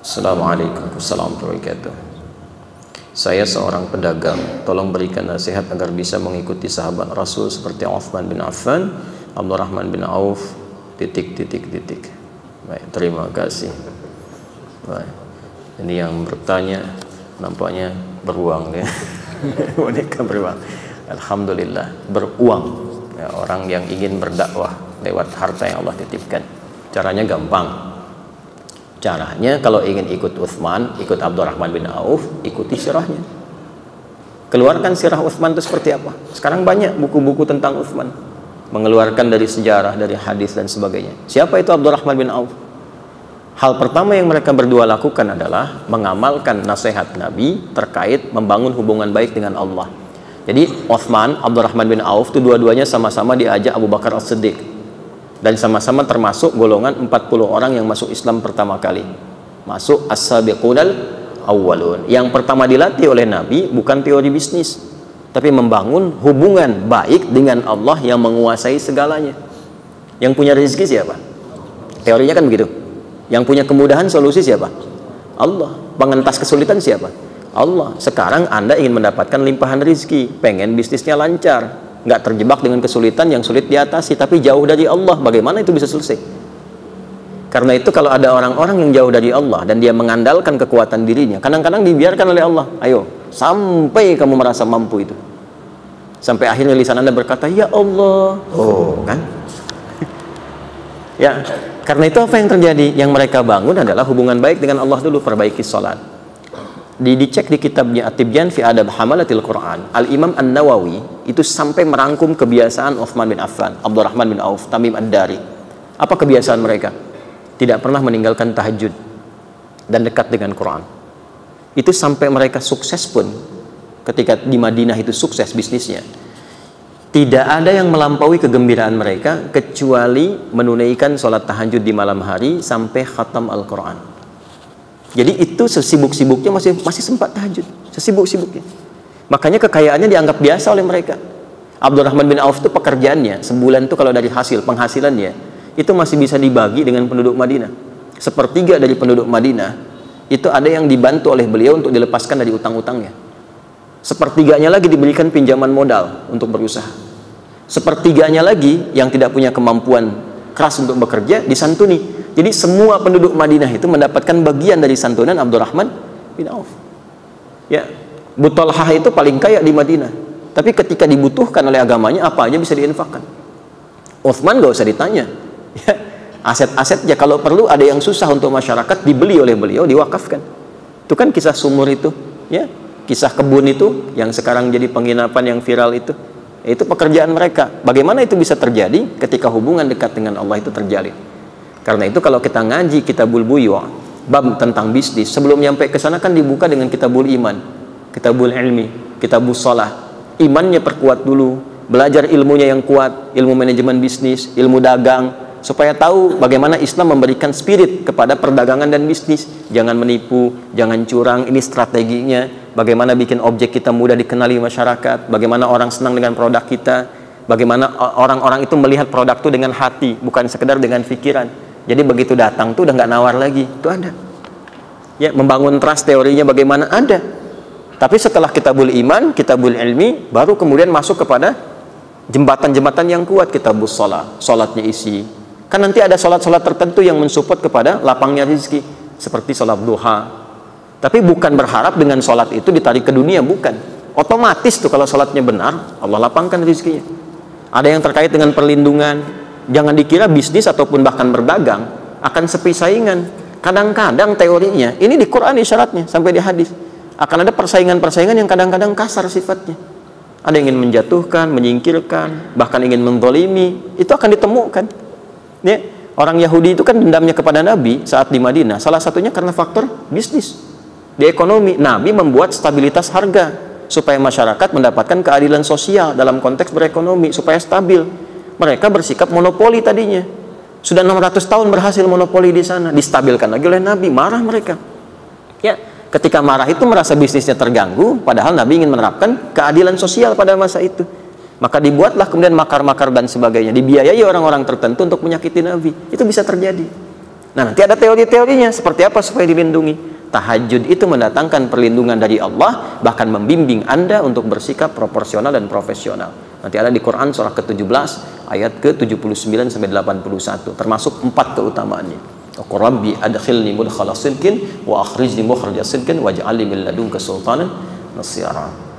Assalamualaikum warahmatullahi wabarakatuh. Saya seorang pedagang, tolong berikan nasihat agar bisa mengikuti sahabat Rasul seperti Uthman bin Affan, Abdurrahman bin Auf, Baik, terima kasih. Baik. Ini yang bertanya nampaknya beruang ya. Boneka beruang. Alhamdulillah, beruang. Ya, orang yang ingin berdakwah lewat harta yang Allah titipkan. Caranya gampang. Caranya kalau ingin ikut Uthman, ikut Abdurrahman bin Auf, ikuti sirahnya. Keluarkan sirah Uthman itu seperti apa. Sekarang banyak buku-buku tentang Uthman, mengeluarkan dari sejarah, dari hadis dan sebagainya. Siapa itu Abdurrahman bin Auf? Hal pertama yang mereka berdua lakukan adalah mengamalkan nasihat Nabi terkait membangun hubungan baik dengan Allah. Jadi Uthman, Abdurrahman bin Auf itu dua-duanya sama-sama diajak Abu Bakar As-Siddiq, dan sama-sama termasuk golongan 40 orang yang masuk Islam pertama kali, masuk as-sabiqunal awwalun. Yang pertama dilatih oleh Nabi bukan teori bisnis, tapi membangun hubungan baik dengan Allah yang menguasai segalanya. Yang punya rezeki siapa? Teorinya kan begitu. Yang punya kemudahan solusi siapa? Allah. Pengentas kesulitan siapa? Allah. Sekarang Anda ingin mendapatkan limpahan rezeki, pengen bisnisnya lancar, nggak terjebak dengan kesulitan yang sulit diatasi, tapi jauh dari Allah, bagaimana itu bisa selesai? Karena itu kalau ada orang-orang yang jauh dari Allah dan dia mengandalkan kekuatan dirinya, kadang-kadang dibiarkan oleh Allah, ayo sampai kamu merasa mampu itu, sampai akhirnya lisan Anda berkata ya Allah, oh kan. Ya, karena itu apa yang terjadi? Yang mereka bangun adalah hubungan baik dengan Allah dulu. Perbaiki sholat. Dicek di kitabnya At-Tibyan fi Adab Hamalatil Quran, Al-Imam An-Nawawi itu sampai merangkum kebiasaan Uthman bin Affan, Abdurrahman bin Auf, Tamim Ad-Dari. Apa kebiasaan mereka? Tidak pernah meninggalkan tahajud dan dekat dengan Quran. Itu sampai mereka sukses pun, ketika di Madinah itu sukses bisnisnya, tidak ada yang melampaui kegembiraan mereka kecuali menunaikan sholat tahajud di malam hari sampai khatam Al-Quran. Jadi itu sesibuk-sibuknya masih sempat tahajud, sesibuk-sibuknya. Makanya kekayaannya dianggap biasa oleh mereka. Abdurrahman bin Auf itu pekerjaannya sebulan itu kalau dari hasil penghasilannya itu masih bisa dibagi dengan penduduk Madinah. Sepertiga dari penduduk Madinah itu ada yang dibantu oleh beliau untuk dilepaskan dari utang-utangnya. Sepertiganya lagi diberikan pinjaman modal untuk berusaha. Sepertiganya lagi yang tidak punya kemampuan keras untuk bekerja disantuni. Jadi semua penduduk Madinah itu mendapatkan bagian dari santunan Abdurrahman bin Auf. Ya, Abu Talhah itu paling kaya di Madinah, tapi ketika dibutuhkan oleh agamanya apa aja bisa diinfakkan. Uthman gak usah ditanya. Ya, aset-asetnya kalau perlu ada yang susah untuk masyarakat dibeli oleh beliau, diwakafkan. Itu kan kisah sumur itu, ya, kisah kebun itu yang sekarang jadi penginapan yang viral itu. Itu pekerjaan mereka. Bagaimana itu bisa terjadi ketika hubungan dekat dengan Allah itu terjalin? Karena itu kalau kita ngaji Kitabul Buyu', bab tentang bisnis, sebelum nyampe ke sana kan dibuka dengan Kitabul Iman, Kitabul Ilmi, Kitabul Shalah. Imannya perkuat dulu, belajar ilmunya yang kuat, ilmu manajemen bisnis, ilmu dagang, supaya tahu bagaimana Islam memberikan spirit kepada perdagangan dan bisnis. Jangan menipu, jangan curang, ini strateginya. Bagaimana bikin objek kita mudah dikenali masyarakat, bagaimana orang senang dengan produk kita, bagaimana orang-orang itu melihat produk itu dengan hati, bukan sekedar dengan pikiran. Jadi begitu datang tuh udah nggak nawar lagi, itu ada. Ya, membangun trust teorinya bagaimana ada. Tapi setelah Kitabul Iman, Kitabul Ilmi, baru kemudian masuk kepada jembatan-jembatan yang kuat. Kitabul Shalah, sholatnya isi. Kan nanti ada sholat-sholat tertentu yang mensupport kepada lapangnya rezeki, seperti sholat duha. Tapi bukan berharap dengan sholat itu ditarik ke dunia, bukan. Otomatis tuh kalau sholatnya benar, Allah lapangkan rezekinya. Ada yang terkait dengan perlindungan. Jangan dikira bisnis ataupun bahkan berdagang akan sepi saingan. Kadang-kadang teorinya, ini di Quran isyaratnya sampai di hadis, akan ada persaingan-persaingan yang kadang-kadang kasar sifatnya. Ada yang ingin menjatuhkan, menyingkirkan, bahkan ingin menzalimi. Itu akan ditemukan. Ya, orang Yahudi itu kan dendamnya kepada Nabi saat di Madinah, salah satunya karena faktor bisnis. Di ekonomi, Nabi membuat stabilitas harga supaya masyarakat mendapatkan keadilan sosial dalam konteks berekonomi, supaya stabil. Mereka bersikap monopoli tadinya. Sudah 600 tahun berhasil monopoli di sana, distabilkan lagi oleh Nabi, marah mereka. Ya, ketika marah itu merasa bisnisnya terganggu, padahal Nabi ingin menerapkan keadilan sosial pada masa itu. Maka dibuatlah kemudian makar-makar dan sebagainya, dibiayai orang-orang tertentu untuk menyakiti Nabi. Itu bisa terjadi. Nah, nanti ada teori-teorinya seperti apa supaya dilindungi. Tahajud itu mendatangkan perlindungan dari Allah, bahkan membimbing Anda untuk bersikap proporsional dan profesional. Nanti ada di Quran surah ke-17 ayat ke-79 sampai 81, termasuk 4 keutamaannya. Rabbi adkhilni mudkhala sidqin wa akhrijni mukhraja sidqin waj'alni min ladunka sultanan nasira.